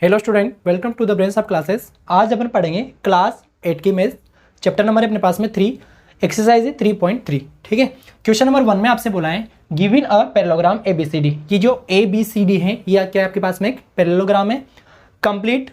Hello student, welcome to the brains of classes. आज अपन पढ़ेंगे क्लास 8 की मैथ्स। चैप्टर नंबर है अपने पास में 3, एक्सरसाइज है 3.3। ठीक है। क्वेश्चन नंबर 1 में आपसे बोला है गिवन अ पैरेललोग्राम ABCD। ये जो ABCD है ये क्या आपके पास में एक पैरेललोग्राम है। Complete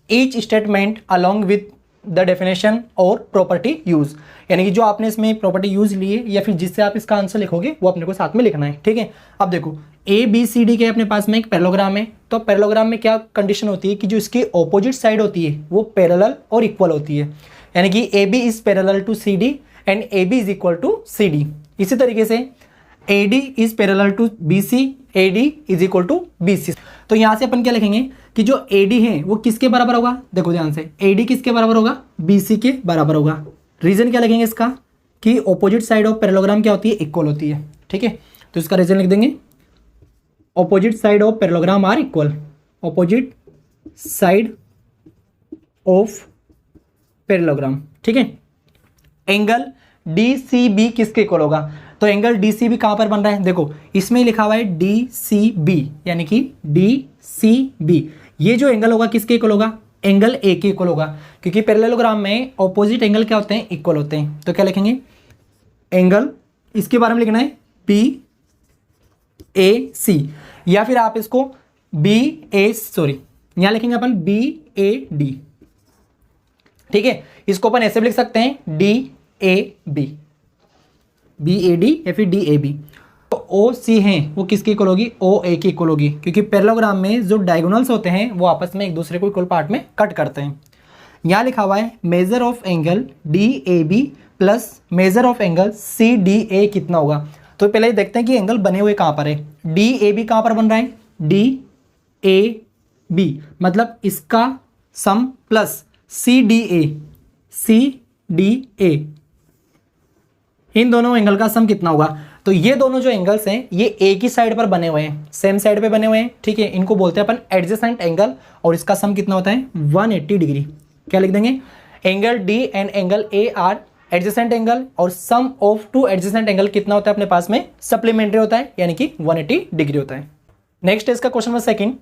each statement along with the definition और प्रॉपर्टी यूज, यानी कि जो आपने इसमें प्रॉपर्टी यूज ली है या फिर जिससे आप इसका आंसर लिखोगे वो अपने को साथ में लिखना है। ठीक है। अब देखो ABCD के अपने पास में एक पैरेललोग्राम है, तो पैरेललोग्राम में क्या कंडीशन होती है कि जो इसकी ऑपोजिट साइड होती है वो पैरेलल और इक्वल होती है, यानी कि AB is parallel to CD and AB is equal to CD। इसी तरीके से AD is parallel to BC, AD is equal to BC। तो यहां से अपन क्या लिखेंगे कि जो AD है वो किसके बराबर होगा। देखो ध्यान से, AD किसके बराबर होगा, BC के बराबर होगा। रीजन क्या लिखेंगे इसका कि ऑपोजिट साइड ऑफ पैरेललोग्राम क्या होती है, इक्वल होती है। ठीक है। तो इसका रीजन लिख देंगे opposite side of parallelogram are equal. Opposite side of parallelogram. ठीक है। एंगल DCB किसके इक्वल होगा, तो एंगल DCB कहां पर बन रहा है, देखो इसमें लिखा हुआ है DCB, यानी कि DCB ये जो एंगल होगा किसके इक्वल होगा, एंगल A के इक्वल होगा, क्योंकि पैरेललोग्राम में ऑपोजिट एंगल क्या होते हैं, इक्वल होते हैं। तो क्या लिखेंगे, एंगल इसके बारे में लिखना है BAC, या फिर आप इसको यहां लिखेंगे अपन BAD। ठीक है। इसको अपन ऐसे भी लिख सकते हैं DAB, BAD या फिर DAB। तो OC है वो किसकी इक्वल होगी, OA की इक्वल होगी, क्योंकि पैरेललोग्राम में जो डायगोनल्स होते हैं वो आपस में एक दूसरे को इक्वल पार्ट में कट करते हैं। यहां लिखा हुआ है major of angle DAB plus major of angle CDA कितना होगा। तो पहले देखते हैं कि एंगल बने हुए कहां पर है। DAB कहां पर बन रहा है, DAB मतलब इसका सम प्लस CDA इन दोनों एंगल का सम कितना होगा। तो ये दोनों जो एंगल्स हैं ये एक ही साइड पर बने हुए हैं, सेम साइड पे बने हुए हैं। ठीक है। इनको बोलते हैं अपन एडजेसेंट एंगल, और इसका सम कितना होता है 180 डिग्री। क्या लिख देंगे, angle D and angle A are adjacent angle, और sum of two adjacent angle कितना होता है अपने पास में, सप्लीमेंट्री होता है, यानी कि 180 डिग्री होता है। नेक्स्ट है इसका question number 2,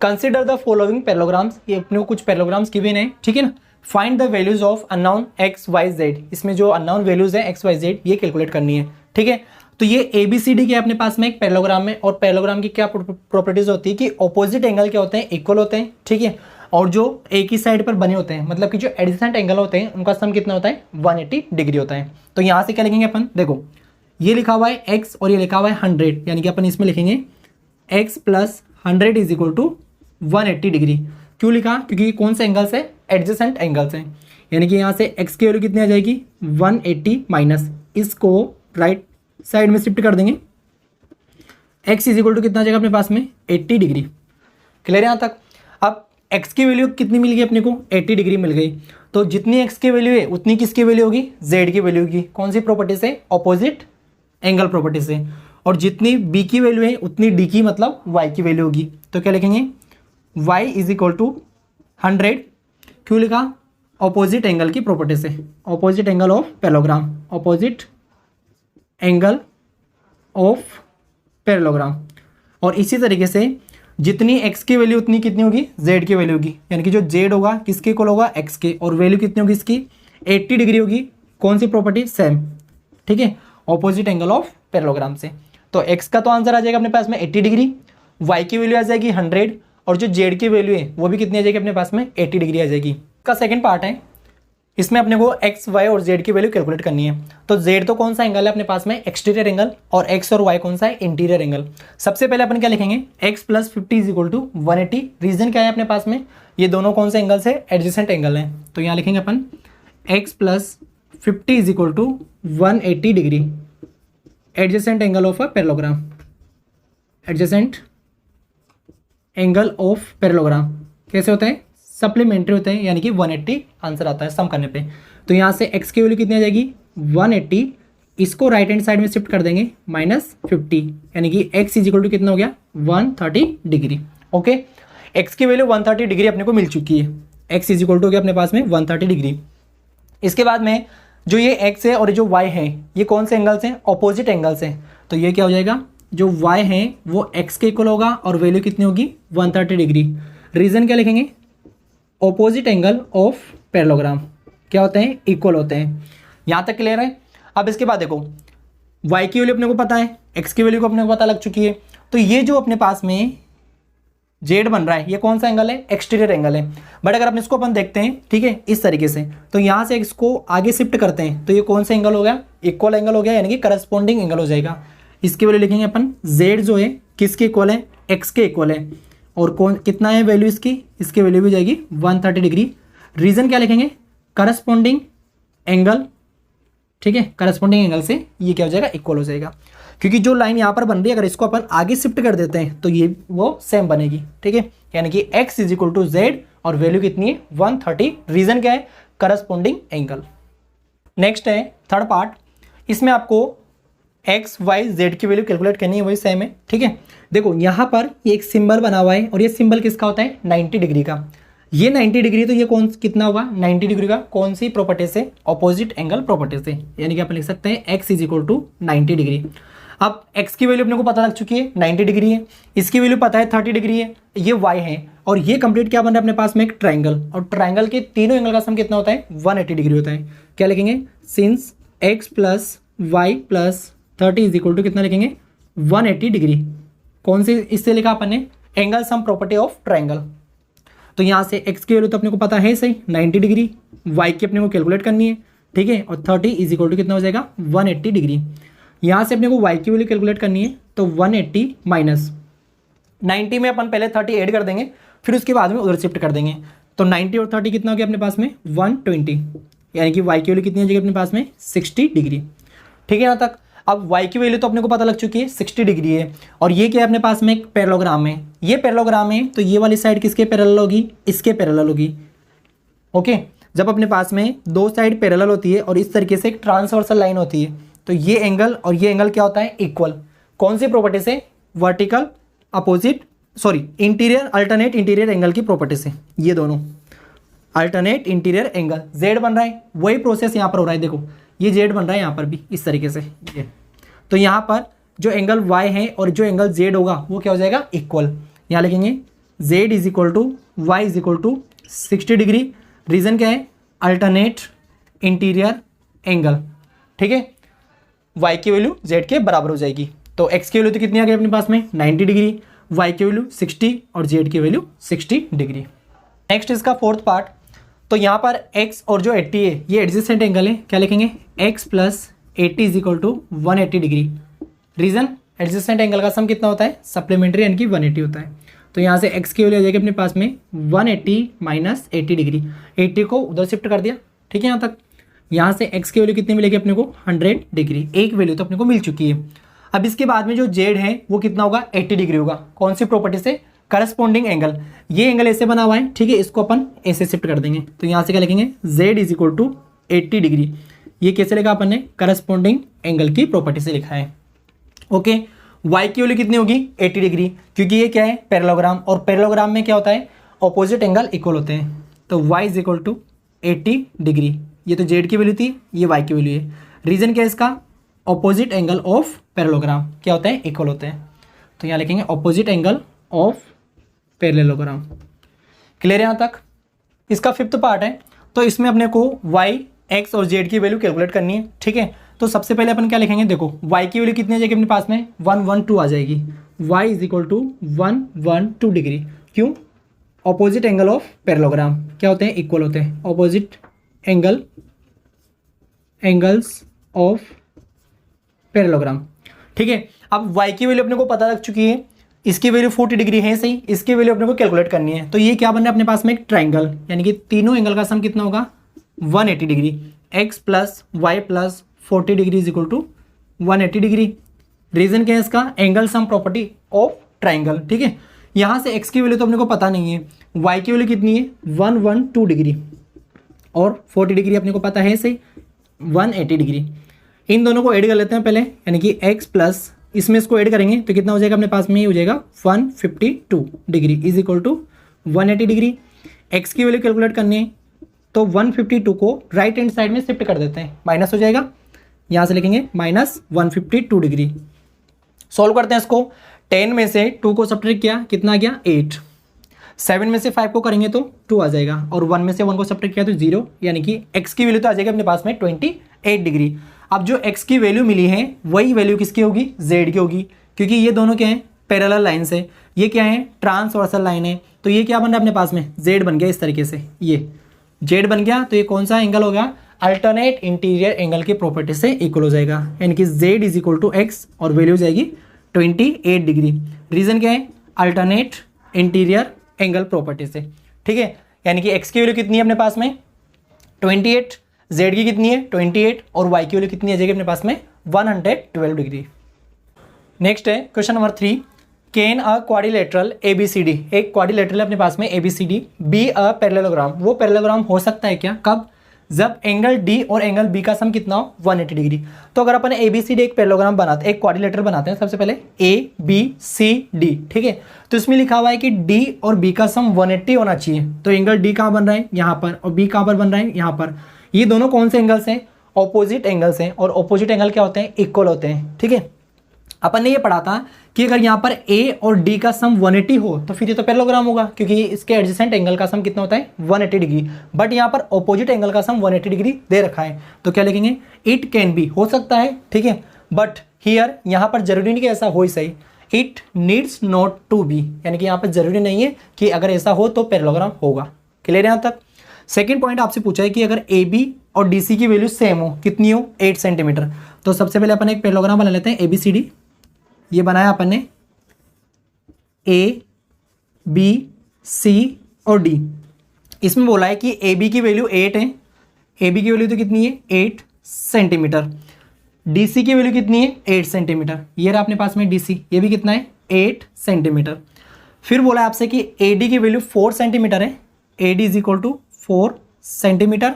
consider the following parallelograms. ये अपने को कुछ पैरेललोग्राम्स गिवन है। ठीक है ना। Find the values of unknown XYZ। इसमें जो अननोन वैल्यूज है XYZ ये कैलकुलेट करनी है। ठीक है। तो ये ABCD के अपने पास में एक पैरेललोग्राम में, और पैरेललोग्राम की क्या प्रॉपर्टीज होती है कि ऑपोजिट एंगल क्या होते हैं, इक्वल होते हैं। ठीक है। और जो एक ही साइड पर बने होते हैं, मतलब कि जो एडजेसेंट एंगल होते हैं उनका सम कितना होता है 180 डिग्री होता है। तो यहाँ से क्या लिखेंगे अपन, देखो ये लिखा हुआ है X और ये लिखा हुआ है 100, यानी कि अपन इसमें लिखेंगे X plus 100 is equal to 180 degree. क्यों लिखा, क्योंकि कौन से एंगल्स है, एडजेसेंट एंगल्स हैं, यानी कि यहाँ से x की वैल्यू कितनी आ जाएगी 180 माइनस, इसको राइट साइड में शिफ्ट कर देंगे, x इज इक्वल टू कितना आ जाएगा अपने पास में 80 डिग्री। क्लियर यहाँ तक। अब x की वैल्यू कितनी मिल गई अपने को, 80 डिग्री मिल गई। तो जितनी x की वैल्यू है उतनी किसकी वैल्यू होगी, z की वैल्यू होगी। कौन सी प्रॉपर्टी से, ऑपोजिट एंगल प्रॉपर्टी से। और जितनी b की वैल्यू है उतनी d की मतलब y की वैल्यू होगी। तो क्या लिखेंगे, y इज इक्वल टू 100। क्यों लिखा, ऑपोजिट एंगल की प्रॉपर्टी से, opposite angle of parallelogram, opposite angle of parallelogram. और इसी तरीके से जितनी x की वैल्यू उतनी कितनी होगी, z की वैल्यू होगी, यानी कि जो z होगा किसके इक्वल होगा, x के, और वैल्यू कितनी होगी इसकी 80 डिग्री होगी। कौन सी प्रॉपर्टी, सेम। ठीक है। ऑपोजिट एंगल ऑफ पैरेललोग्राम से। तो x का तो आंसर आ जाएगा अपने पास में 80 डिग्री, y की वैल्यू आ जाएगी 100, और जो z की वैल्यू है वो भी कितनी आ जाएगी अपने पास में 80 डिग्री आ जाएगी। का सेकंड पार्ट है, इसमें अपने को x, y और z की वैल्यू कैलकुलेट करनी है। तो z तो कौन सा एंगल है अपने पास में, एक्सटीरियर एंगल, और x और y कौन सा है, इंटीरियर एंगल। सबसे पहले अपन क्या लिखेंगे, x plus 50 is equal to 180। Reason क्या है अपने पास में, ये दोनों कौन से एंगल से, एडजेसेंट एंगल है। तो यहाँ लिखेंगे अपन x plus 50 is equal to 180 degree, adjacent angle of a parallelogram, adjacent angle of parallelogram कैसे होता है, सप्लीमेंट्री होते हैं, यानी कि 180 आंसर आता है सम करने पे। तो यहाँ से x की वैल्यू कितनी आ जाएगी 180, इसको राइट हैंड साइड में शिफ्ट कर देंगे -50, यानी कि x इज इक्वल टू कितना हो गया 130 डिग्री। ओके। x की वैल्यू 130 डिग्री अपने को मिल चुकी है, x इज इक्वल टू हो गया अपने पास में 130 डिग्री। इसके बाद में जो ये x है और जो y है ये कौन से एंगल्स हैं, ऑपोजिट एंगल्स हैं। तो ये क्या हो जाएगा, जो y है वो x के इक्वल होगा और वैल्यू कितनी होगी 130 डिग्री। रीजन क्या लिखेंगे, ऑपोजिट एंगल ऑफ पैरेललोग्राम क्या होते हैं, इक्वल होते हैं। यहाँ तक क्लियर है। अब इसके बाद देखो y की वैल्यू अपने को पता है, x की वैल्यू को अपने को पता लग चुकी है, तो ये जो अपने पास में z बन रहा है ये कौन सा एंगल है, एक्सटीरियर एंगल है। बट अगर अपने इसको अपन देखते हैं, ठीक है, इस तरीके से, तो यहाँ से इसको आगे शिफ्ट करते हैं तो ये कौन सा एंगल हो गया, इक्वल एंगल हो गया, यानी कि करस्पॉन्डिंग एंगल हो जाएगा। इसकी वैल्यू लिखेंगे अपन, z जो है किसके इक्वल है, x के इक्वल है, और कौन कितना है वैल्यू इसकी वैल्यू भी जाएगी 130 डिग्री। रीजन क्या लिखेंगे, करस्पॉन्डिंग एंगल, ठीक है, करस्पॉन्डिंग एंगल से ये क्या हो जाएगा, इक्वल हो जाएगा। क्योंकि जो लाइन यहाँ पर बन रही है अगर इसको अपन आगे शिफ्ट कर देते हैं तो ये वो सेम बनेगी, ठीक है, यानी कि x is equal to Z और वैल्यू कितनी है 130। रीजन क्या है, करस्पॉन्डिंग एंगल। नेक्स्ट है थर्ड पार्ट, इसमें आपको x y z की वैल्यू कैलकुलेट करनी है, वही सेम है, ठीक है। देखो यहाँ पर ये एक सिंबल बना हुआ है और ये सिंबल किसका होता है, 90 डिग्री का। ये 90 डिग्री तो ये कौन कितना होगा, 90 डिग्री का कौन सी प्रॉपर्टी से, ऑपोजिट एंगल प्रॉपर्टी से, यानी कि आप लिख सकते हैं x is equal to 90 degree. अब x की वैल्यू अपने को पता लग चुकी है 90 डिग्री है, इसकी वैल्यू पता है 30 डिग्री है, ये y है, और ये कंप्लीट क्या बन रहा है अपने पास में, एक ट्राइंगल, और ट्राइंगल के तीनों एंगल का सम कितना होता है, 180 डिग्री होता है। क्या लिखेंगे, since x plus Y plus 30 is equal to कितना लिखेंगे, 180 डिग्री। कौन सी इससे लिखा अपन ने, angle sum property of triangle. तो यहाँ से x की वैल्यू तो अपने को पता है सही 90 डिग्री, y की अपने को कैलकुलेट करनी है, ठीक है, और 30 इज इक्वल टू कितना हो जाएगा 180 डिग्री। यहाँ से अपने को y की वैल्यू कैलकुलेट करनी है, तो 180 माइनस 90 में अपन पहले 30 ऐड कर देंगे, फिर उसके बाद में उधर शिफ्ट कर देंगे, तो 90 और 30 कितना हो गया अपने पास में 120, यानी कि y की वैल्यू कितनी हो जाएगी अपने पास में 60 डिग्री, ठीक है। यहाँ तक अब y की वैल्यू तो अपने को पता लग चुकी है 60 डिग्री है, और ये क्या है अपने पास में एक पैरेललोग्राम है, ये पैरेललोग्राम है, तो ये वाली साइड किसके पैरेलल होगी, इसके पैरेलल होगी। ओके, जब अपने पास में दो साइड पैरेलल होती है और इस तरीके से एक ट्रांसवर्सल लाइन होती है, तो ये एंगल और ये एंगल क्या होता है, इक्वल। कौन सी प्रॉपर्टी से, vertical opposite interior alternate interior angle की प्रॉपर्टी से, ये दोनों अल्टरनेट इंटीरियर एंगल जेड बन रहा है, वही प्रोसेस यहाँ पर हो रहा है। देखो ये जेड बन रहा है यहाँ पर भी इस तरीके से, ये तो यहाँ पर जो एंगल y है और जो एंगल z होगा वो क्या हो जाएगा, इक्वल। यहाँ लिखेंगे z is equal to Y is equal to 60 degree. Reason क्या है, अल्टरनेट इंटीरियर एंगल, ठीक है, y की वैल्यू z के बराबर हो जाएगी। तो x की वैल्यू तो कितनी आ गई अपने पास में 90 डिग्री, y की वैल्यू 60 और z की वैल्यू 60 डिग्री। नेक्स्ट इसका फोर्थ पार्ट, तो यहाँ पर x और जो 80 है ये एडजेसेंट एंगल है, क्या लिखेंगे, x plus 80 is equal to 180 degree. Reason, adjacent angle का सम कितना होता है, सप्लीमेंट्री यानी कि 180 होता है। तो यहाँ से x की वैल्यू आ जाएगी अपने पास में 180 माइनस 80 डिग्री, 80 को उधर शिफ्ट कर दिया, ठीक है। यहाँ तक यहाँ से x की वैल्यू कितनी मिलेगी अपने को 100 डिग्री, एक वैल्यू तो अपने को मिल चुकी है। अब इसके बाद में जो z है वो कितना होगा, 80 डिग्री होगा। कौन सी प्रॉपर्टी से, करस्पॉन्डिंग एंगल। ये एंगल ऐसे बना हुआ है, ठीक है, इसको अपन ऐसे शिफ्ट कर देंगे, तो यहाँ से क्या लिखेंगे, z is equal to 80 degree. ये कैसे लिखा अपन ने, करस्पॉन्डिंग एंगल की प्रॉपर्टी से लिखा है। ओके, y की वैल्यू कितनी होगी 80 डिग्री, क्योंकि ये क्या है पैरेललोग्राम, और पैरेललोग्राम में क्या होता है, ऑपोजिट एंगल इक्वल होते हैं। तो y is equal to 80 degree, ये तो z की वैल्यू थी, ये y की वैल्यू है। रीजन क्या है इसका, ऑपोजिट एंगल ऑफ पैरेललोग्राम क्या होता है, इक्वल होते हैं। तो यहाँ लिखेंगे opposite angle of parallelogram. Clear है यहाँ तक। इसका फिफ्थ पार्ट है, तो इसमें अपने को y, x और z की वैल्यू कैलकुलेट करनी है, ठीक है। तो सबसे पहले अपन क्या लिखेंगे, देखो y की वैल्यू कितनी आ जाएगी अपने पास में 112 आ जाएगी, y is equal to 112 degree. क्यों, ऑपोजिट एंगल ऑफ पैरेललोग्राम क्या होते हैं, इक्वल होते हैं। ऑपोजिट एंगल्स ऑफ पैरेललोग्राम, ठीक है। अब y की वैल्यू अपने को पता लग चुकी है, इसकी वैल्यू 40 डिग्री है सही, इसकी वैल्यू अपने को कैलकुलेट करनी है। तो ये क्या बन रहा है अपने पास में, एक ट्राइंगल, यानी कि तीनों एंगल का सम कितना होगा 180 degree. x plus Y plus 40 degree is equal to 180 degree. Reason क्या है इसका, angle sum property of triangle, ठीक है। यहाँ से x की वैल्यू तो अपने को पता नहीं है, y की वैल्यू कितनी है 112 डिग्री, और 40 डिग्री अपने को पता है सही 180 डिग्री। इन दोनों को ऐड कर लेते हैं पहले, यानी कि x प्लस इसमें इसको ऐड करेंगे तो कितना हो जाएगा अपने पास में, ये हो जाएगा 152 degree is equal to 180 degree. x की वैल्यू कैलकुलेट करनी है, तो 152 को राइट हैंड साइड में शिफ्ट कर देते हैं, माइनस हो जाएगा, यहाँ से लिखेंगे माइनस 152 डिग्री। सॉल्व करते हैं इसको, 10 में से 2 को सब्ट्रैक्ट किया, कितना आ गया 8। 7 में से 5 को करेंगे तो 2 आ जाएगा, और 1 में से 1 को सब्ट्रैक्ट किया तो 0, यानी कि x की वैल्यू तो आ जाएगी अपने पास में 28 डिग्री। अब जो x की वैल्यू मिली है वही वैल्यू किसकी होगी, z की होगी, क्योंकि ये दोनों क्या है, पैरेलल लाइन से, ये क्या है, ट्रांसवर्सल लाइन है। तो ये क्या बन रहा है अपने पास में, z बन गया इस तरीके से, ये z बन गया। तो ये कौन सा एंगल होगा, अल्टरनेट इंटीरियर एंगल की प्रॉपर्टी से इक्वल हो जाएगा, यानी कि z is equal to X और वैल्यू हो जाएगी 28 डिग्री। रीजन क्या है, अल्टरनेट इंटीरियर एंगल प्रॉपर्टी से, ठीक है। यानी कि x की वैल्यू कितनी है अपने पास में 28, z की कितनी है 28, और y की वैल्यू कितनी आ जाएगी अपने पास में 112 डिग्री। नेक्स्ट है question number 3, can a quadrilateral ABCD, एक क्वाड्रिलेटरल अपने पास में ABCD बी अ पैरेललोग्राम, वो पैरेललोग्राम हो सकता है क्या, कब, जब एंगल D और एंगल B का सम कितना हो 180 डिग्री। तो अगर अपन ABCD एक पैरेललोग्राम बनाते हैं, एक क्वाड्रिलेटरल बनाते हैं, सबसे पहले ABCD, ठीक है। तो इसमें लिखा हुआ है कि D और B का सम 180 होना चाहिए। तो एंगल D कहाँ बन रहा है, यहाँ पर, और B कहाँ पर बन रहा है, यहाँ पर। ये दोनों कौन से एंगल्स हैं, ऑपोजिट एंगल्स हैं, और ऑपोजिट एंगल क्या होते हैं, इक्वल होते हैं, ठीक है। अपन ने ये पढ़ा था कि अगर यहाँ पर A और D का सम 180 हो तो फिर ये तो पैरेललोग्राम होगा, क्योंकि इसके एडजेसेंट एंगल का सम कितना होता है 180 डिग्री। बट यहाँ पर ऑपोजिट एंगल का सम 180 डिग्री दे रखा है, तो क्या लिखेंगे, इट कैन बी, हो सकता है, ठीक है। बट हियर, यहाँ पर जरूरी नहीं कि ऐसा हो ही सही, it needs not to be, यानी कि यहाँ पर जरूरी नहीं है कि अगर ऐसा हो तो पैरेललोग्राम होगा। क्लियर है यहाँ तक। सेकेंड पॉइंट आपसे पूछा है कि अगर AB और DC की वैल्यू सेम हो, कितनी हो 8 सेंटीमीटर। तो सबसे पहले अपन एक पैरेललोग्राम बना लेते हैं ABCD। ये बनाया अपन ने A, B, C और D। इसमें बोला है कि AB की वैल्यू 8 है, AB की वैल्यू तो कितनी है 8 सेंटीमीटर, DC की वैल्यू कितनी है 8 सेंटीमीटर, ये रहा अपने पास में DC, ये भी कितना है 8 सेंटीमीटर। फिर बोला आपसे कि AD की वैल्यू 4 सेंटीमीटर है, AD is equal to 4 centimetre,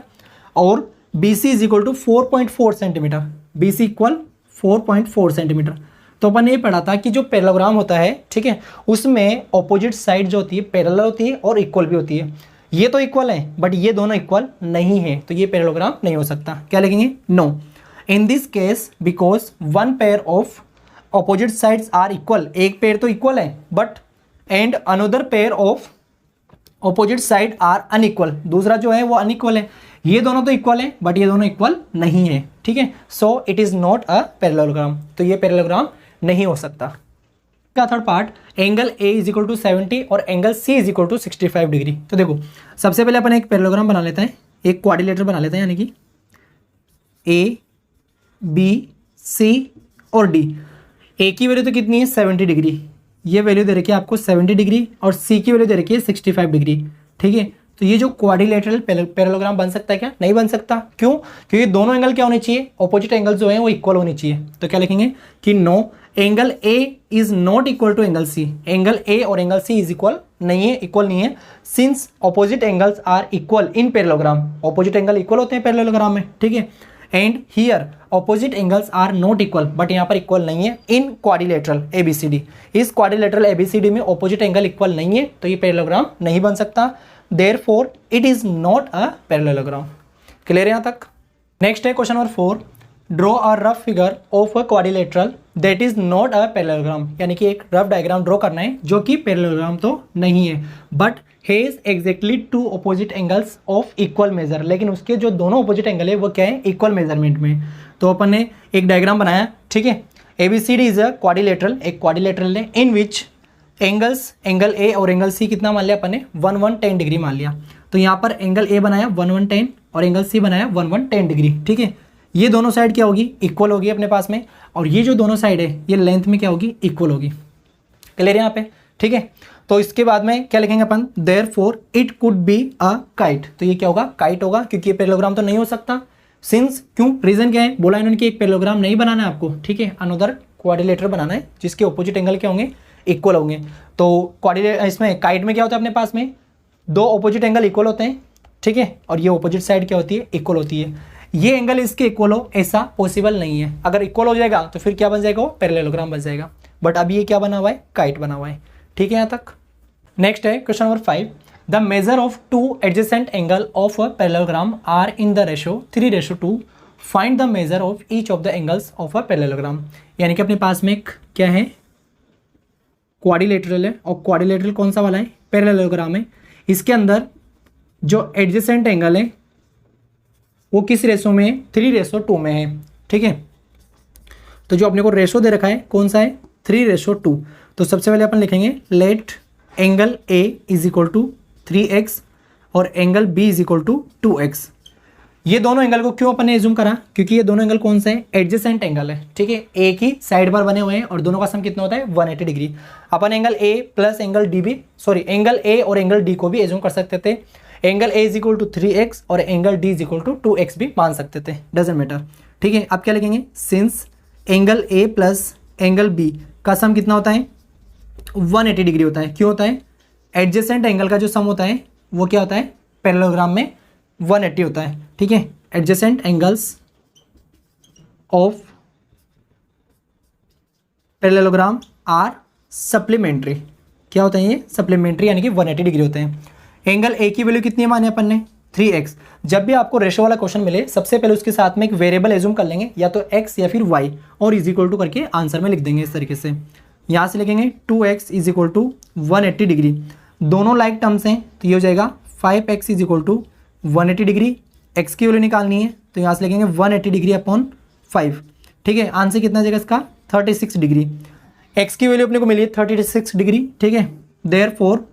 और BC is equal to 4.4 centimetre, BC equal 4.4 centimetre. तो अपन ने ये पढ़ा था कि जो पैरेललोग्राम होता है, ठीक है, उसमें ऑपोजिट साइड जो होती है पैरेलल होती है और इक्वल भी होती है। ये तो इक्वल है बट ये दोनों इक्वल नहीं है, तो ये पैरेललोग्राम नहीं हो सकता। क्या लिखेंगे, no, in this case because one pair of opposite sides are equal, एक पेयर तो इक्वल है but and another pair of opposite side are unequal, दूसरा जो है वो अनइक्वल है। ये दोनों तो इक्वल है बट ये दोनों इक्वल नहीं है, ठीक है। So it is not a parallelogram, तो ये पैरेललोग्राम नहीं हो सकता। का third part, angle A is equal to 70 और angle C is equal to 65 degree. तो देखो सबसे पहले अपन एक पैरेललोग्राम बना लेते हैं, एक क्वाड्रिलेटरल बना लेते हैं, यानी कि A, B, C और D। A की वैल्यू तो कितनी है 70 डिग्री, ये वैल्यू दे रखी है आपको 70 डिग्री, और C की वैल्यू दे रखी है 65 डिग्री, ठीक है। तो ये जो क्वाड्रिलेटरल पैरेललोग्राम बन सकता है क्या, नहीं बन सकता। क्यों, क्योंकि दोनों एंगल क्या होने चाहिए, ऑपोजिट एंगल जो है वो इक्वल होनी चाहिए। तो क्या लिखेंगे कि no, angle A is not equal to angle C, angle A और एंगल C इज इक्वल नहीं है, इक्वल नहीं है, since opposite angles are equal in parallelogram, opposite angle equal होते हैं पैरेललोग्राम में, ठीक है। And here opposite angles are not equal, but यहाँ पर इक्वल नहीं है इन क्वाड्रिलेटरल ABCD, इस क्वाड्रिलेटरल ABCD में ऑपोजिट एंगल इक्वल नहीं है, तो ये पैरेललोग्राम नहीं बन सकता। Therefore it is not a parallelogram. Clear है यहाँ तक। नेक्स्ट है question number 4, draw a rough figure of a quadrilateral that is not a parallelogram, यानी कि एक रफ डायग्राम ड्रॉ करना है जो कि पैरेललोग्राम तो नहीं है but has exactly two opposite angles of equal measure, लेकिन उसके जो दोनों ऑपोजिट एंगल है वो क्या है, इक्वल मेजरमेंट में। तो अपन ने एक डायग्राम बनाया, ठीक है। ABCD इज अ क्वाड्रिलेटरल, एक क्वाड्रिलेटरल है इन विच एंगल्स, एंगल A और एंगल C कितना मान लिया अपन ने 1110 डिग्री मान लिया। तो यहाँ पर एंगल A बनाया 1110 और एंगल C बनाया 1110 डिग्री, ठीक है। ये दोनों साइड क्या होगी, इक्वल होगी अपने पास में, और ये जो दोनों साइड है ये लेंथ में क्या होगी, इक्वल होगी। क्लियर है यहाँ पे, ठीक है। तो इसके बाद में क्या लिखेंगे अपन, therefore it could be a kite, तो ये क्या होगा, काइट होगा, क्योंकि ये पैरेललोग्राम तो नहीं हो सकता। सिंस, क्यों, रीजन क्या है, बोला इन्होंने कि एक पैरेललोग्राम नहीं बनाना है आपको, ठीक है, अनदर क्वाड्रिलेटरल बनाना है जिसके ऑपोजिट एंगल क्या होंगे, इक्वल होंगे। तो क्वाड्रिलेटरल इसमें काइट में क्या होता है अपने पास में, दो ऑपोजिट एंगल इक्वल होते हैं, ठीक है, और ये ऑपोजिट साइड क्या होती है, इक्वल होती है। ये एंगल इसके इक्वल हो ऐसा पॉसिबल नहीं है, अगर इक्वल हो जाएगा तो फिर क्या बन जाएगा, वो पैरेललोग्राम बन जाएगा, बट अभी ये क्या बना हुआ है, काइट बना हुआ है, ठीक है यहाँ तक। नेक्स्ट है question number 5, the measure of two adjacent angle of a parallelogram are in the ratio 3:2, find the measure of each of the angles of a parallelogram. यानी कि अपने पास में एक क्या है, क्वाड्रिलेटरल है, और क्वाड्रिलेटरल कौन सा वाला है, पैरेललोग्राम है। इसके अंदर जो एडजेसेंट एंगल है वो किस रेशो में है, 3:2 में है, ठीक है। तो जो अपने को रेशो दे रखा है कौन सा है, 3:2। तो सबसे पहले अपन लिखेंगे let angle A is equal to 3x और angle B is equal to 2x। ये दोनों एंगल को क्यों अपन ने एज्यूम करा, क्योंकि ये दोनों एंगल कौन से हैं, एडजेसेंट एंगल है, ठीक है। एक ही साइड पर बने हुए हैं और दोनों का सम कितना होता है, 180 डिग्री। अपन angle A plus angle D भी, सॉरी एंगल ए और एंगल डी को भी एज्यूम कर सकते थे। Angle A is equal to 3x और angle D is equal to 2x भी मान सकते थे, डजेंट मैटर, ठीक है। अब क्या लिखेंगे, since angle A plus angle B का सम कितना होता है, 180 डिग्री होता है। क्यों होता है, एडजेसेंट एंगल का जो सम होता है वो क्या होता है, पैरेललोग्राम में 180 होता है, ठीक है। Adjacent angles of parallelogram are supplementary, क्या होता है ये, सप्लीमेंट्री, यानी कि 180 डिग्री होते हैं। एंगल ए की वैल्यू कितनी है माने अपन ने, 3x। जब भी आपको रेशो वाला क्वेश्चन मिले सबसे पहले उसके साथ में एक वेरिएबल एज्यूम कर लेंगे, या तो x या फिर y, और इज इक्वल टू करके आंसर में लिख देंगे इस तरीके से। यहाँ से लिखेंगे 2x is equal to 180 degree, दोनों लाइक टर्म्स हैं तो ये हो जाएगा 5x is equal to 180 degree. x की वैल्यू निकालनी है तो यहाँ से लिखेंगे 180 डिग्री अपॉन 5, ठीक है। आंसर कितना आ जाएगा इसका, 36 डिग्री। x की वैल्यू अपने को मिली है 36 डिग्री, ठीक है। देयरफॉर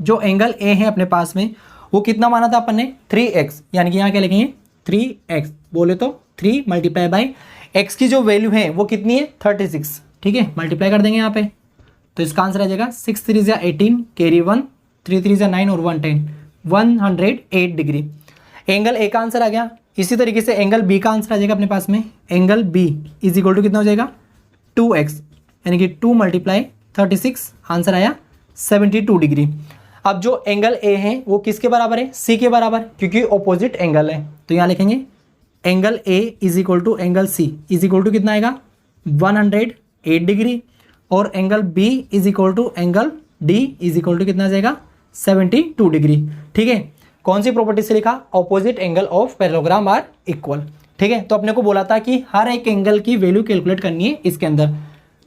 जो एंगल ए है अपने पास में वो कितना माना था अपन ने, 3x, यानी कि यहाँ क्या लिखेंगे 3x, बोले तो 3 मल्टीप्लाई बाई x की जो वैल्यू है वो कितनी है, 36, ठीक है। मल्टीप्लाई कर देंगे यहाँ पे तो इसका आंसर आ जाएगा 6 3 जा 18, कैरी 1, 3 3 जा 9 और 1 10, 108 डिग्री। एंगल ए का आंसर आ गया। इसी तरीके से एंगल बी का आंसर आ जाएगा अपने पास में। Angle B is equal to कितना हो जाएगा, 2x, यानी कि 2 मल्टीप्लाई 36, आंसर आया 72 डिग्री। अब जो एंगल ए है वो किसके बराबर है, सी के बराबर, क्योंकि ऑपोजिट एंगल है। तो यहाँ लिखेंगे angle A is equal to angle C is equal to कितना आएगा, 108 डिग्री, और angle B is equal to angle D is equal to कितना आ जाएगा, 72 डिग्री, ठीक है। कौन सी प्रॉपर्टी से लिखा, opposite angle of parallelogram are equal, ठीक है। तो अपने को बोला था कि हर एक एंगल की वैल्यू कैलकुलेट करनी है इसके अंदर।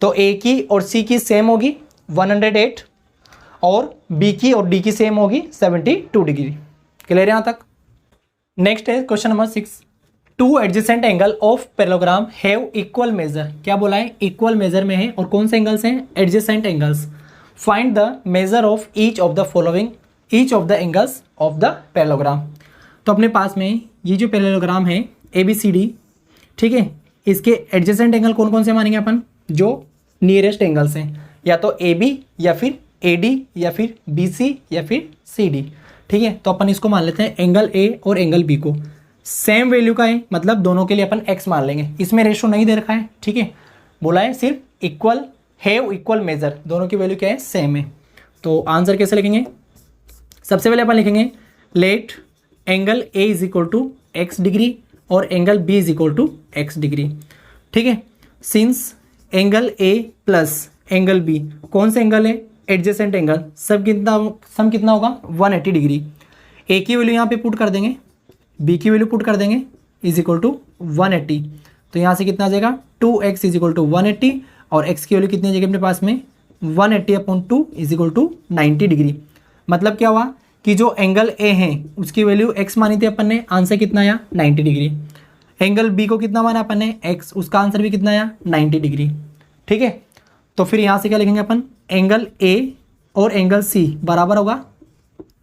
तो ए की और सी की सेम होगी 108, और बी की और डी की सेम होगी 72 डिग्री। क्लियर है यहाँ तक। नेक्स्ट है question number 6, to adjacent angle of parallelogram have equal major. क्या बोला है, इक्वल मेजर में है, और कौन से एंगल्स हैं, adjacent angles. Find the measure of each of the following, each of the angles of the parallelogram. तो अपने पास में ये जो पैरेललोग्राम है ABCD, ठीक है, इसके एडजेसेंट एंगल कौन कौन से मानेंगे अपन, जो नियरेस्ट एंगल्स हैं, या तो AB या फिर AD या फिर BC या फिर CD, ठीक है। तो अपन इसको मान लेते हैं एंगल A और एंगल B को सेम वैल्यू का है, मतलब दोनों के लिए अपन x मान लेंगे। इसमें रेशो नहीं दे रखा है, ठीक है, बोला है सिर्फ इक्वल, हैव इक्वल मेजर, दोनों की वैल्यू क्या है, सेम है। तो आंसर कैसे लिखेंगे, सबसे पहले अपन लिखेंगे let angle A is equal to x degree और angle B is equal to x degree, ठीक है। Since angle A plus angle B कौन सा एंगल है, एडजेसेंट एंगल, सम कितना होगा, 180 डिग्री। ए की वैल्यू यहाँ पे पुट कर देंगे, बी की वैल्यू पुट कर देंगे, इज इक्वल टू 180। तो यहाँ से कितना आ जाएगा, 2x इज इक्वल टू 180, और x की वैल्यू कितनी आ जाएगी अपने पास में, 180 upon 2 is equal to 90 degree. मतलब क्या हुआ कि जो एंगल ए है उसकी वैल्यू x मानी थी अपन ने, आंसर कितना आया, 90 डिग्री। एंगल बी को कितना माना अपन ने, x, उसका आंसर भी कितना आया, 90 डिग्री, ठीक है। तो फिर यहाँ से क्या लिखेंगे अपन, एंगल A और एंगल C बराबर होगा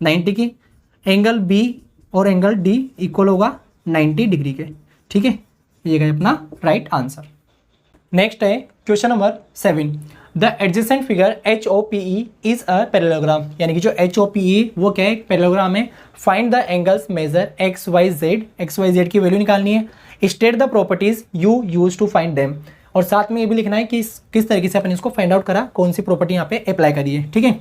90 की, एंगल B और एंगल D इक्वल होगा 90 डिग्री के, ठीक है। ये गया अपना राइट आंसर। नेक्स्ट है question number 7, the adjacent figure HOPE is a parallelogram, यानी कि जो HOPE वो क्या है, पैरेललोग्राम है। Find the angles measure XYZ की वैल्यू निकालनी है। State the properties you use to find them, और साथ में ये भी लिखना है कि किस तरीके से अपन इसको फाइंड आउट करा, कौन सी प्रॉपर्टी यहाँ पे अप्लाई करी है, ठीक है।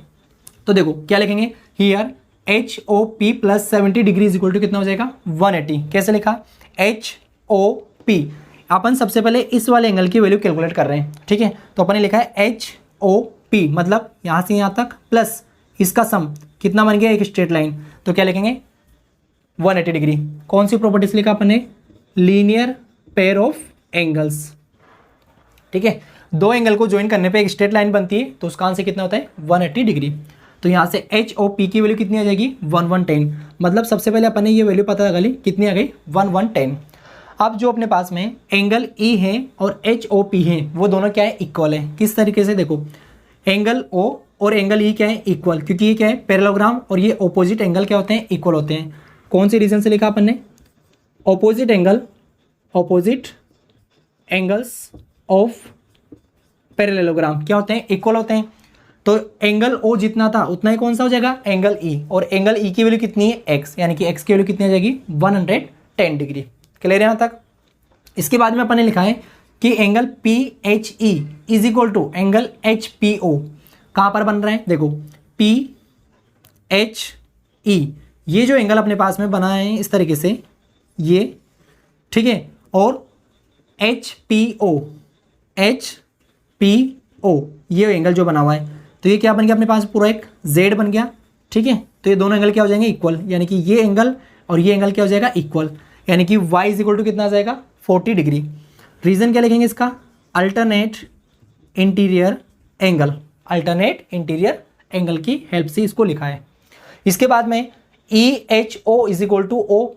तो देखो क्या लिखेंगे, here HOP plus 70 degree is equal to कितना हो जाएगा, 180। कैसे लिखा, HOP, अपन सबसे पहले इस वाले एंगल की वैल्यू कैलकुलेट कर रहे हैं, ठीक है। तो अपन ने लिखा है HOP, मतलब यहाँ से यहाँ तक प्लस इसका सम कितना बन गया, एक स्ट्रेट लाइन। तो क्या लिखेंगे, 180 डिग्री। कौन सी प्रॉपर्टी से लिखा अपन ने, लीनियर पेयर ऑफ एंगल्स, ठीक है। दो एंगल को ज्वाइन करने पे एक स्ट्रेट लाइन बनती है, तो उसका आंसर कितना होता है 180 डिग्री। तो यहाँ से एच ओ पी की वैल्यू कितनी आ जाएगी 1110। मतलब सबसे पहले अपन ने ये वैल्यू पता लगा ली, कितनी आ गई 1110। अब जो अपने पास में एंगल ई है और एच ओ पी है वो दोनों क्या है इक्वल है। किस तरीके से, देखो एंगल ओ और एंगल ई क्या है इक्वल, क्योंकि ये क्या है पैरेललोग्राम और ये ऑपोजिट एंगल क्या होते हैं इक्वल होते हैं। कौन सी रीजन से लिखा अपन ने, ऑपोजिट एंगल्स ऑफ पैरेललोग्राम क्या होते हैं इक्वल होते हैं। तो एंगल ओ जितना था उतना ही कौन सा हो जाएगा एंगल ई, और एंगल ई की वैल्यू कितनी है एक्स, यानी कि एक्स की वैल्यू कितनी आ जाएगी 110 डिग्री। क्लियर है यहाँ तक। इसके बाद में अपन ने लिखा है कि angle P H E is equal to angle H P O कहाँ पर बन रहा है, देखो पी एच ई ये जो एंगल अपने पास में बना है इस तरीके से ये, ठीक है, और एच पी ओ ये एंगल जो बना हुआ है, तो ये क्या बन गया अपने पास पूरा एक जेड बन गया, ठीक है। तो ये दोनों एंगल क्या हो जाएंगे इक्वल, यानी कि ये एंगल और ये एंगल क्या हो जाएगा इक्वल, यानी कि y इज इक्वल टू कितना आ जाएगा 40 डिग्री। रीजन क्या लिखेंगे इसका, अल्टरनेट इंटीरियर एंगल की हेल्प से इसको लिखा है। इसके बाद में E H O is equal to O,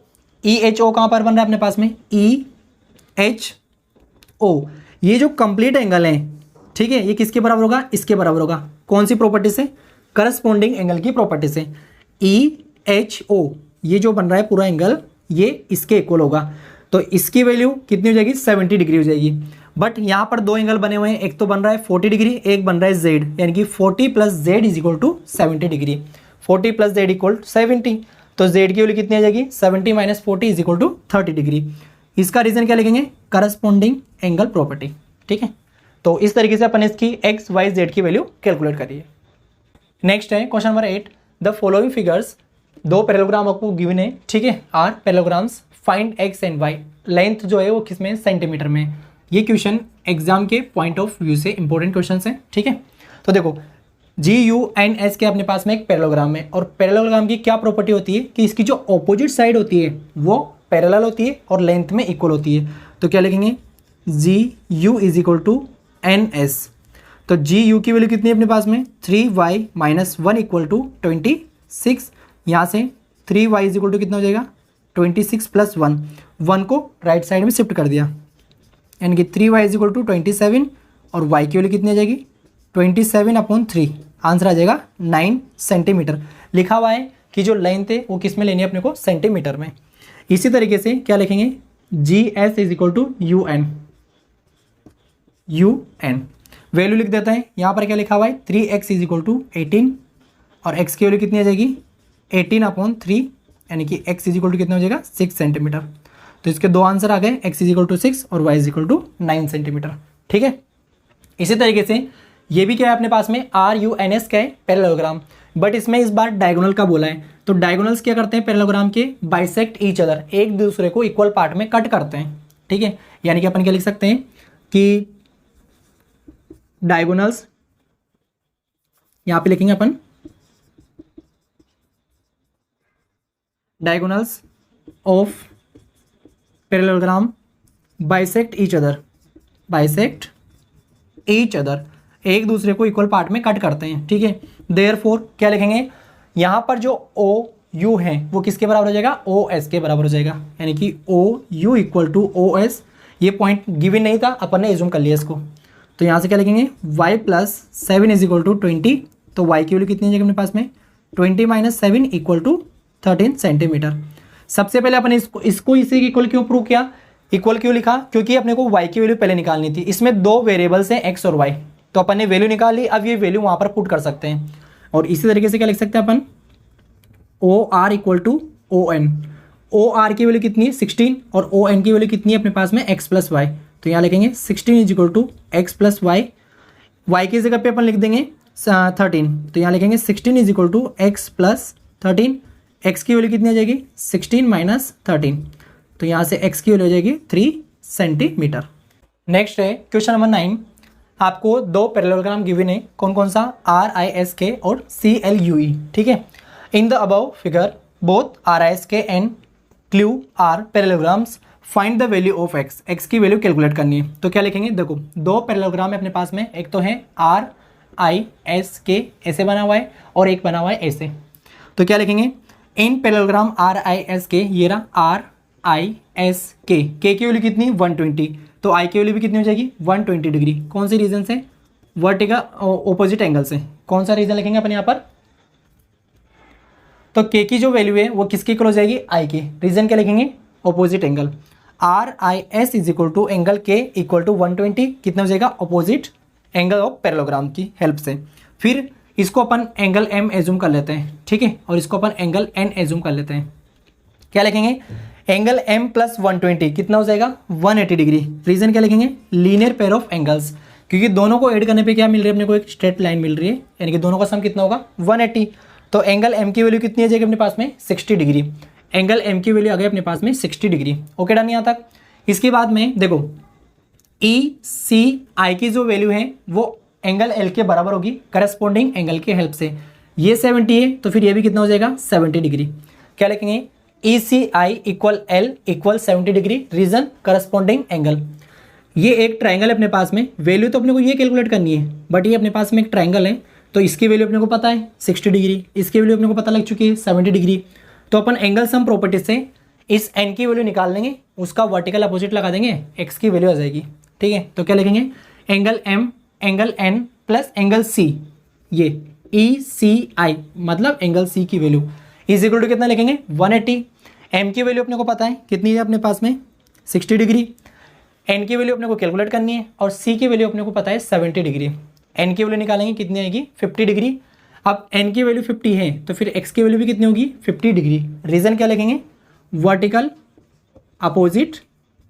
E H O कहाँ पर बन रहा है अपने पास में ई एच ओ, ये जो कंप्लीट एंगल है, ठीक है, ये किसके बराबर होगा इसके बराबर होगा। कौन सी प्रॉपर्टी से, करस्पॉन्डिंग एंगल की प्रॉपर्टी से। ई एच ओ ये जो बन रहा है पूरा एंगल ये इसके इक्वल होगा, तो इसकी वैल्यू कितनी हो जाएगी 70 डिग्री हो जाएगी। बट यहाँ पर दो एंगल बने हुए हैं, एक तो बन रहा है 40 डिग्री, एक बन रहा है जेड, यानी कि 40 plus Z is equal to 70 degree. 40 plus Z equal 70, तो जेड की वैल्यू कितनी आ जाएगी 70 minus 40 is equal to 30 degree. इसका रीजन क्या लिखेंगे, करस्पॉन्डिंग एंगल प्रॉपर्टी, ठीक है। तो इस तरीके से अपन इसकी एक्स वाई जेड की वैल्यू कैलकुलेट करिए। नेक्स्ट है question number 8, the following figures, दो पैरेललोग्राम आपको गिवन है, ठीक है, are parallelograms, find X and Y. Length जो है वो किसमें सेंटीमीटर में। ये क्वेश्चन एग्जाम के पॉइंट ऑफ व्यू से इंपॉर्टेंट क्वेश्चन है, ठीक है। तो देखो GUNS के अपने पास में एक पैरेललोग्राम है, और पैरेललोग्राम की क्या प्रॉपर्टी होती है कि इसकी जो ऑपोजिट साइड होती है वो पैरेलल होती है और लेंथ में इक्वल होती है। तो क्या लिखेंगे GU is equal to NS। तो GU की वैल्यू कितनी है अपने पास में 3y माइनस 1 इक्वल टू 26। यहाँ से 3y इज इक्वल टू कितना हो जाएगा 26 प्लस 1 को राइट साइड में शिफ्ट कर दिया, यानी कि 3y इज इक्वल टू 27, और y की वैल्यू कितनी आ जाएगी 27/3। आंसर आ जाएगा 9 सेंटीमीटर। लिखा हुआ है कि जो लेंथ है वो किस में लेनी है अपने को सेंटीमीटर में। इसी तरीके से क्या लिखेंगे GS is equal to UN value लिख देता है। यहाँ पर क्या लिखा हुआ है 3x इज इक्वल टू 18, और x की वैल्यू कितनी आ जाएगी 18/3, यानी कि x इज इक्वल टू कितना हो जाएगा 6 सेंटीमीटर। तो इसके दो आंसर आ गए, x इज इक्वल टू 6 और y is equal to 9 centimetre, ठीक है। इसी तरीके से ये भी क्या है अपने पास में RUNS का है पैरेललोग्राम, बट इसमें इस बार डायगोनल का बोला है। तो डायगोनल्स क्या करते हैं पैरेललोग्राम के, बाइसेक्ट ईच अदर, एक दूसरे को इक्वल पार्ट में कट करते हैं, ठीक है। यानी कि अपन क्या लिख सकते हैं कि डायगोनल्स, यहां पे लिखेंगे अपन diagonals of parallelogram bisect each other, एक दूसरे को इक्वल पार्ट में कट करते हैं, ठीक है। देयरफॉर क्या लिखेंगे, यहां पर जो OU है वो किसके बराबर हो जाएगा OS के बराबर हो जाएगा, यानी कि OU इक्वल टू OS। ये पॉइंट गिवन नहीं था, अपन ने एज्यूम कर लिया इसको। तो यहाँ से क्या लिखेंगे y plus 7 is equal to 20, तो y की वैल्यू कितनी है अपने पास में 20 माइनस 7 इक्वल टू 13 सेंटीमीटर। सबसे पहले अपन इसको इसी इक्वल क्यों प्रूव किया, इक्वल क्यों लिखा, क्योंकि अपने को y की वैल्यू पहले निकालनी थी। इसमें दो वेरिएबल्स हैं x और y, तो अपन ने वैल्यू निकाल ली, अब ये वैल्यू वहाँ पर पुट कर सकते हैं। और इसी तरीके से क्या लिख सकते हैं अपन OR equal to ON, OR की वैल्यू कितनी है 16, और ON की वैल्यू कितनी है अपने पास में x प्लस वाई। तो यहाँ लिखेंगे 16 is equal to X plus Y, Y की जगह पे अपन लिख देंगे 13, तो यहाँ लिखेंगे 16 is equal to X plus 13। X की वैल्यू कितनी आ जाएगी 16 माइनस 13, तो यहाँ से एक्स की वैल्यू हो जाएगी 3 सेंटीमीटर। नेक्स्ट है क्वेश्चन नंबर 9, आपको दो पैरेललोग्राम गिवन है, कौन कौन सा RISK और CLUE, ठीक है। In the above figure both RISK and CLUE are parallelograms find the value of X, X की वैल्यू कैलकुलेट करनी है। तो क्या लिखेंगे, देखो दो पैरेललोग्राम है अपने पास में, एक तो है आर आई एस के ऐसे बना हुआ है और एक बना हुआ है ऐसे। तो क्या लिखेंगे, इन पैरेललोग्राम आर आई एस के, ये रहा आर आई एस के की वैल्यू कितनी 120, तो आई की वैल्यू भी कितनी हो जाएगी 120 डिग्री। कौन सी रीजन से, वर्टिकल ऑपोजिट एंगल से। कौन सा रीजन लिखेंगे अपन यहाँ पर, तो के की जो वैल्यू है वो किसकी इक्वल हो जाएगी, आई की। रीजन क्या लिखेंगे, opposite angle. R I S is equal to angle K equal to 120, कितना हो जाएगा, ऑपोजिट एंगल ऑफ पैरेललोग्राम की हेल्प से। फिर इसको अपन एंगल एम एज्यूम कर लेते हैं, ठीक है, और इसको अपन एंगल एन एज्यूम कर लेते हैं। क्या लिखेंगे, एंगल एम प्लस 120 कितना हो जाएगा 180 डिग्री। रीजन क्या लिखेंगे, लीनियर पेयर ऑफ एंगल्स, क्योंकि दोनों को ऐड करने पे क्या मिल रही है अपने को, एक स्ट्रेट लाइन मिल रही है, यानी कि दोनों का सम कितना होगा 180। तो एंगल एम की वैल्यू कितनी आ जाएगी अपने पास में 60 डिग्री। एंगल एम की वैल्यू आ गई अपने पास में 60 डिग्री। ओके डन यहाँ तक। इसके बाद में देखो ई सी आई की जो वैल्यू है वो एंगल एल के बराबर होगी करस्पॉन्डिंग एंगल के हेल्प से। ये 70 है तो फिर ये भी कितना हो जाएगा 70 डिग्री। क्या लिखेंगे, E C I equal L equal 70 degree, reason corresponding angle. ये एक ट्राइंगल है अपने पास में, वैल्यू तो अपने को ये कैलकुलेट करनी है, बट ये अपने पास में एक ट्राइंगल है तो इसकी वैल्यू अपने को पता है 60 डिग्री, इसकी वैल्यू अपने को पता लग चुकी है 70 डिग्री। तो अपन एंगल सम प्रॉपर्टी से इस एन की वैल्यू निकाल लेंगे, उसका वर्टिकल अपोजिट लगा देंगे, एक्स की वैल्यू आ जाएगी। ठीक है, तो क्या लिखेंगे, angle M angle N plus angle C, ये ई सी आई मतलब एंगल सी की वैल्यू इज इक्वल टू कितना लिखेंगे 180। एम की वैल्यू अपने को पता है कितनी है अपने पास में 60 डिग्री, एन की वैल्यू अपने को कैलकुलेट करनी है और सी की वैल्यू अपने को पता है 70 डिग्री। एन की वैल्यू निकालेंगे कितनी आएगी 50 डिग्री। अब एन की वैल्यू 50 है तो फिर एक्स की वैल्यू भी कितनी होगी 50 डिग्री। रीजन क्या लिखेंगे, वर्टिकल अपोजिट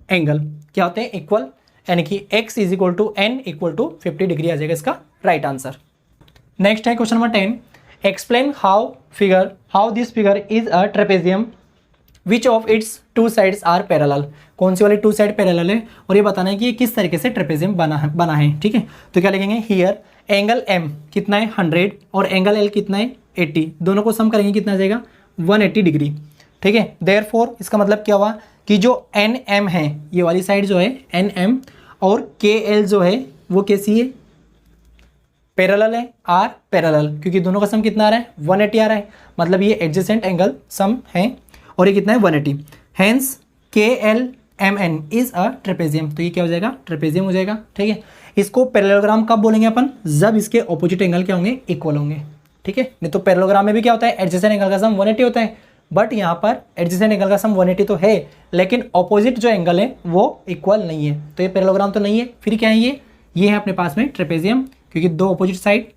एंगल क्या होते हैं इक्वल, यानी कि x is equal to N equal to 50 degree आ जाएगा इसका राइट आंसर। नेक्स्ट है question number 10, explain how this figure is a trapezium which of its two sides are parallel. कौन सी वाली टू साइड पैरेलल है और ये बताना है कि ये किस तरीके से ट्रेपेजियम बना है। ठीक है, तो क्या लिखेंगे, हियर एंगल m कितना है 100 और एंगल l कितना है 80, दोनों को सम करेंगे कितना आ जाएगा 180 डिग्री। ठीक है, देयरफॉर इसका मतलब क्या हुआ कि जो एन एम है ये वाली साइड जो है एन एम और के एल जो है वो कैसी है पैरेलल है, आर पैरेलल, क्योंकि दोनों का सम कितना आ रहा है 180 आ रहा है, मतलब ये एडजेसेंट एंगल सम है और ये कितना है 180। Hence K L M N is a trapezium, तो ये क्या हो जाएगा ट्रेपेजियम हो जाएगा। ठीक है, इसको पैरेललोग्राम कब बोलेंगे अपन, जब इसके ऑपोजिट एंगल क्या होंगे इक्वल होंगे। ठीक है, नहीं तो पैरेललोग्राम में भी क्या होता है एडजेसेंट एंगल का सम 180 होता है, बट यहाँ पर एडजेसेंट एंगल का सम 180 तो है लेकिन ऑपोजिट जो एंगल है वो इक्वल नहीं है, तो ये पैरेललोग्राम तो नहीं है। फिर क्या है ये है अपने पास में ट्रेपेजियम, क्योंकि दो ऑपोजिट साइड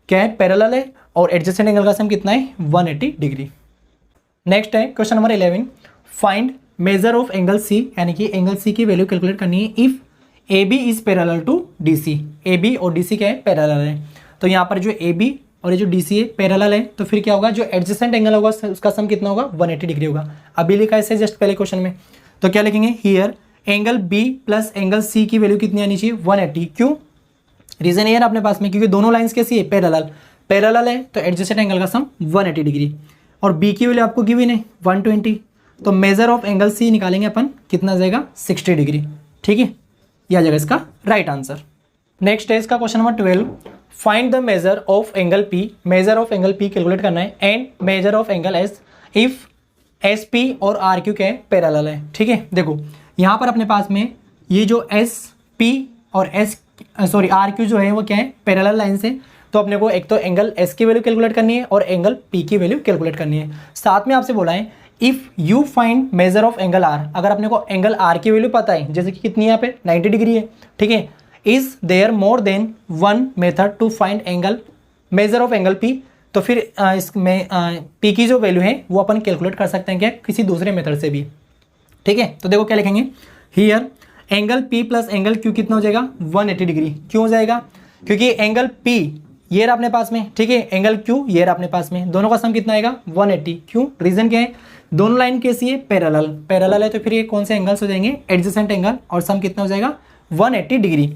क्या है पैरेलल है और एडजेसेंट एंगल का सम कितना है 180 डिग्री। नेक्स्ट है question number 11, find measure of angle C, यानी कि एंगल सी की वैल्यू कैलकुलेट करनी है if A B is parallel to D C. A B और डी सी क्या है पैरेलल है, तो यहाँ पर जो ए बी और ये जो डी सी है पैरेलल है, तो फिर क्या होगा जो एडजेसेंट एंगल होगा उसका सम कितना होगा 180 डिग्री होगा। अभी लिखा है जस्ट पहले क्वेश्चन में, तो क्या लिखेंगे, here angle B plus angle C की वैल्यू कितनी आनी चाहिए 180। क्यों, रीजन ये है अपने पास में क्योंकि दोनों लाइंस कैसी है पैरेलल है तो एडजेसेंट एंगल का सम 180 डिग्री और बी की वैल्यू आपको गिवन है 120, तो मेजर ऑफ एंगल सी निकालेंगे अपन कितना जाएगा 60 डिग्री। ठीक है, यह आ जाएगा इसका राइट आंसर। नेक्स्ट है इसका question number 12, find the measure of angle P. Major of angle P calculate करना है and major of angle S if S P और आर क्यू क्या है पैरेलल है। ठीक है, देखो यहाँ पर अपने पास में ये जो एस पी और आर क्यू जो है वो क्या है पैरेलल लाइन से, तो अपने को एक तो एंगल एस की वैल्यू कैलकुलेट करनी है और एंगल पी की वैल्यू कैलकुलेट करनी है। साथ में आपसे बोला है if you find measure of angle R, अगर अपने को एंगल आर की वैल्यू पता है जैसे कि कितनी है यहाँ पे 90 डिग्री है। ठीक है, is there more than one method to find angle measure of angle P, तो फिर इसमें पी की जो वैल्यू है वो अपन कैलकुलेट कर सकते हैं क्या किसी दूसरे मेथड से भी। ठीक है, तो देखो क्या लिखेंगे, here angle P plus angle Q कितना हो जाएगा 180 डिग्री। क्यों हो जाएगा, क्योंकि एंगल पी ये रहा अपने पास में, ठीक है, एंगल क्यू ये रहा अपने पास में, दोनों का सम कितना आएगा 180। क्यों, रीजन क्या है, दोनों लाइन कैसी है पैरेलल है, तो फिर ये कौन से एंगल्स हो जाएंगे एडजेसेंट एंगल और सम कितना हो जाएगा 180 डिग्री।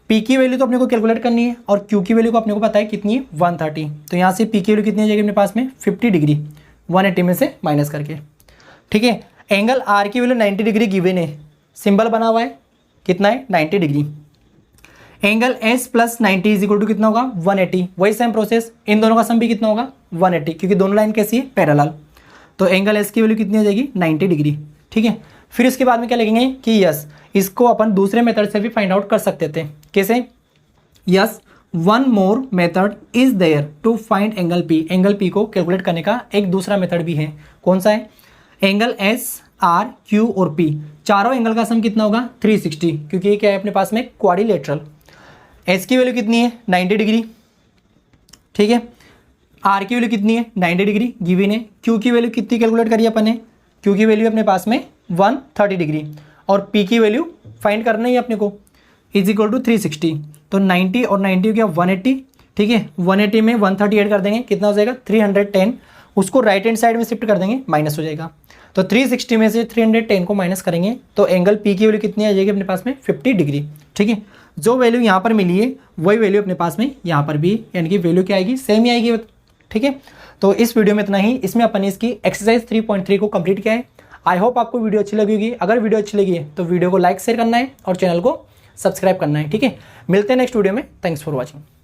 पी की वैल्यू तो अपने को कैलकुलेट करनी है और क्यू की वैल्यू को अपने को पता है कितनी है 130, तो यहाँ से पी की वैल्यू कितनी आ जाएगी अपने पास में 50 डिग्री 180 में से माइनस करके। ठीक है, एंगल आर की वैल्यू 90 डिग्री गिवन है, सिंबल बना हुआ है, कितना है 90 degree. Angle S plus 90 is equal to कितना होगा 180, वही सेम प्रोसेस, इन दोनों का सम भी कितना होगा 180, क्योंकि दोनों लाइन कैसी है पैरेलल। तो एंगल एस की वैल्यू कितनी हो जाएगी 90 डिग्री, ठीक है। फिर इसके बाद में क्या लिखेंगे कि यस, इसको अपन दूसरे मेथड से भी फाइंड आउट कर सकते थे, कैसे, yes one more method is there to find angle P, angle P को कैलकुलेट करने का एक दूसरा मेथड भी है, कौन सा है, एंगल एस आर क्यू और पी, चारों एंगल का सम कितना होगा 360, क्योंकि ये क्या है अपने पास में क्वाड्रिलेटरल। एस की वैल्यू कितनी है 90 डिग्री, ठीक है, आर की वैल्यू कितनी है 90 डिग्री गिवन है, क्यू की वैल्यू कितनी कैलकुलेट करी अपन ने, क्यू की वैल्यू अपने पास में 130 डिग्री, और पी की वैल्यू फाइंड करना ही अपने को, इज इक्वल टू 360। तो 90 और 90 हो गया 180, ठीक है, 180 में 130 ऐड कर देंगे, कितना हो जाएगा 310, उसको राइट हैंड साइड में शिफ्ट कर देंगे, माइनस हो जाएगा। तो 360 में से 310 को माइनस करेंगे तो एंगल पी की वैल्यू कितनी आ जाएगी अपने पास में 50 डिग्री, ठीक है। जो वैल्यू यहाँ पर मिली है वही वैल्यू अपने पास में यहाँ पर भी, यानी कि वैल्यू क्या आएगी सेम ही आएगी, ठीक है। तो इस वीडियो में इतना ही, इसमें अपन ने इसकी एक्सरसाइज 3.3 को कंप्लीट किया है। आई होप आपको वीडियो अच्छी लगी होगी, अगर वीडियो अच्छी लगी है तो वीडियो को लाइक शेयर करना है और चैनल को सब्सक्राइब करना है, ठीक है। मिलते हैं नेक्स्ट वीडियो में, थैंक्स फॉर वॉचिंग।